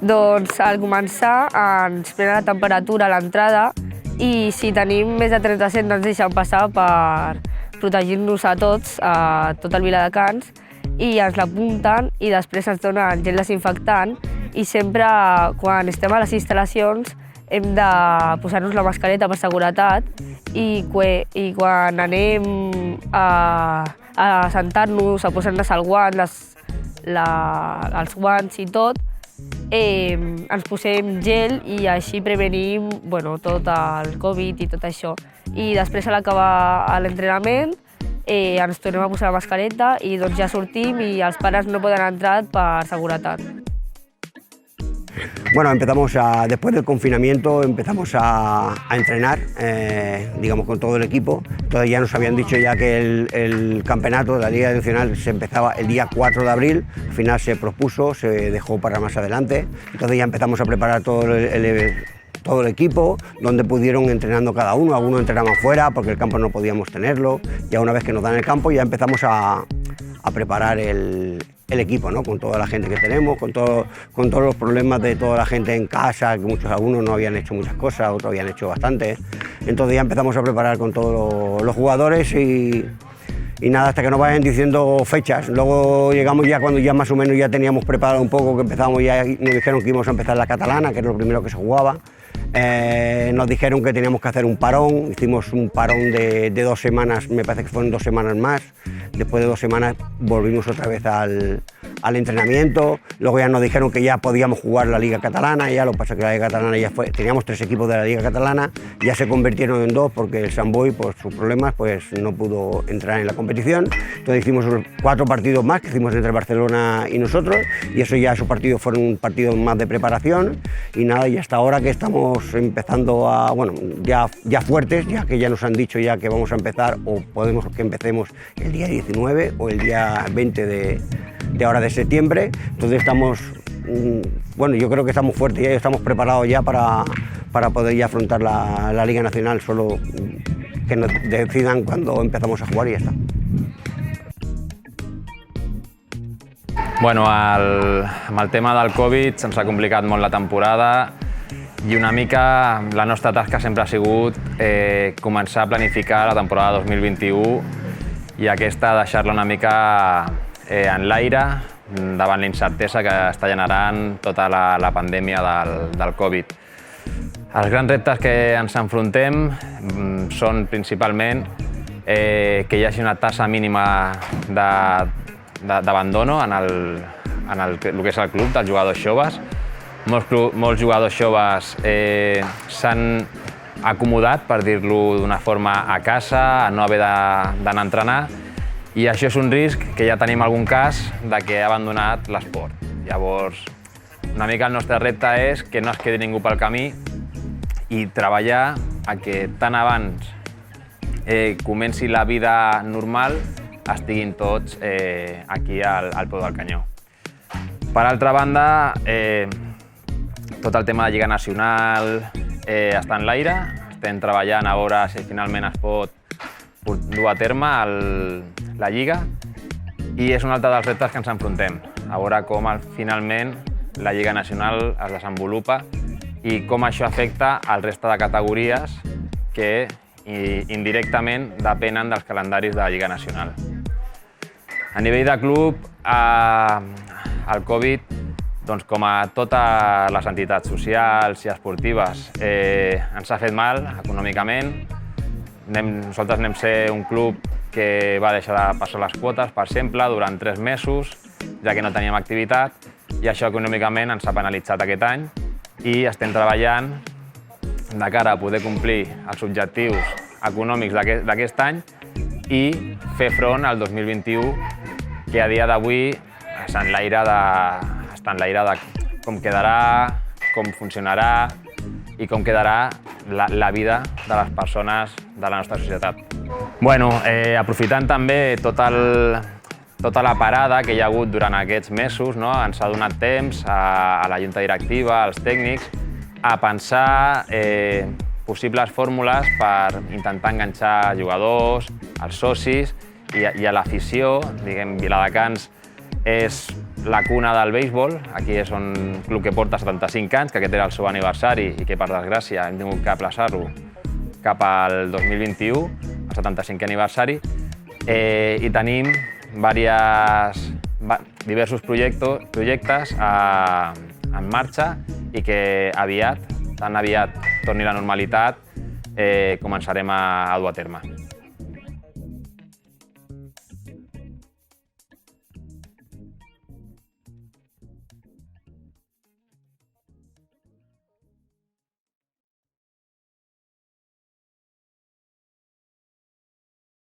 Doncs al començar ens prenen la temperatura a l'entrada i si tenim més de 37 no ens deixen passar per protegir-nos a tots, a tot el Viladecans, i ens l'apunten i després ens donen gel desinfectant i sempre quan estem a les instal·lacions hem de posar-nos la mascareta per seguretat i quan anem a sentar-nos, a posar-nos el guant, els guants i tot, ens posem gel i així prevenim tot el Covid i tot això. I després a l'acabar l'entrenament ens tornem a posar la mascareta i doncs ja sortim i els pares no poden entrar per seguretat. Bueno, después del confinamiento empezamos a entrenar, digamos, con todo el equipo. Entonces ya nos habían dicho ya que el campeonato de la Liga Nacional se empezaba el día 4 de abril, al final se propuso, se dejó para más adelante. Entonces ya empezamos a preparar todo el equipo, donde pudieron entrenando cada uno. Algunos entrenaban fuera porque el campo no podíamos tenerlo. Ya una vez que nos dan el campo ya empezamos a preparar el equipo, ¿no? Con toda la gente que tenemos, con todos los problemas de toda la gente en casa, que algunos no habían hecho muchas cosas, otros habían hecho bastante. Entonces ya empezamos a preparar con todos los jugadores y nada, hasta que nos vayan diciendo fechas. Luego llegamos ya cuando ya más o menos ya teníamos preparado un poco, que empezamos ya, nos dijeron que íbamos a empezar la catalana, que era lo primero que se jugaba. Nos dijeron que teníamos que hacer un parón, hicimos un parón de 2 semanas, me parece que fueron 2 semanas más. Después de 2 semanas volvimos otra vez al entrenamiento. Luego ya nos dijeron que ya podíamos jugar la Liga Catalana, ya lo que pasa es que la Liga Catalana ya teníamos 3 equipos de la Liga Catalana, ya se convirtieron en 2 porque el Sant Boi, por sus problemas, pues no pudo entrar en la competición. Entonces hicimos 4 partidos más que hicimos entre Barcelona y nosotros, y esos partidos fueron partidos más de preparación y nada, y hasta ahora que estamos empezando a, ya fuertes, ya que ya nos han dicho ya que vamos a empezar o podemos que empecemos el día 19 o el día 20 de ahora de septiembre. Entonces estamos, yo creo que estamos fuertes ya, estamos preparados ya para poder ya afrontar la Liga Nacional, solo que nos decidan cuando empezamos a jugar y ya está. Bueno, amb el tema del Covid se'ns ha complicat molt la temporada i una mica la nostra tasca sempre ha sigut començar a planificar la temporada 2021 i aquesta deixar-la una mica en l'aire davant la incertesa que està generant tota la pandèmia del Covid. Els grans reptes que ens enfrontem són principalment que hi hagi una tassa mínima d'abandono en el que és el club dels jugadors joves. Molts jugadors joves s'han acomodat, per dir-lo d'una forma, a casa, a no haver d'anar a entrenar, i això és un risc que ja tenim algun cas de que ha abandonat l'esport. Llavors, una mica el nostre repte és que no es quedi ningú pel camí i treballar a que tant abans comenci la vida normal estiguin tots aquí al peu del canyó. Per altra banda, tot el tema de Lliga Nacional està en l'aire. Estem treballant a veure si finalment es pot dur a terme la Lliga i és un altre dels reptes que ens enfrontem, a veure com finalment la Lliga Nacional es desenvolupa i com això afecta al resta de categories que indirectament depenen dels calendaris de la Lliga Nacional. A nivell de club, el Covid, com a totes les entitats socials i esportives, ens ha fet mal econòmicament. Nosaltres anem a ser un club que va deixar de passar les quotes, per exemple, durant 3 mesos, ja que no teníem activitat, i això econòmicament ens ha penalitzat aquest any i estem treballant de cara a poder complir els objectius econòmics d'aquest any i fer front al 2021, que a dia d'avui està en l'aire de com quedarà, com funcionarà i com quedarà la vida de les persones de la nostra societat. Aprofitant també tota la parada que hi ha hagut durant aquests mesos, ens ha donat temps a la junta directiva, als tècnics, a pensar possibles fórmules per intentar enganxar jugadors, els socis i a l'afició. Viladecans és la cuna del béisbol. Aquí és un club que porta 75 anys, que aquest era el seu aniversari i que, per desgràcia, hem tingut que aplaçar-lo cap al 2021, el 75è aniversari. I tenim diversos projectes en marxa i que aviat, tan aviat torni la normalitat, començarem a dur a terme.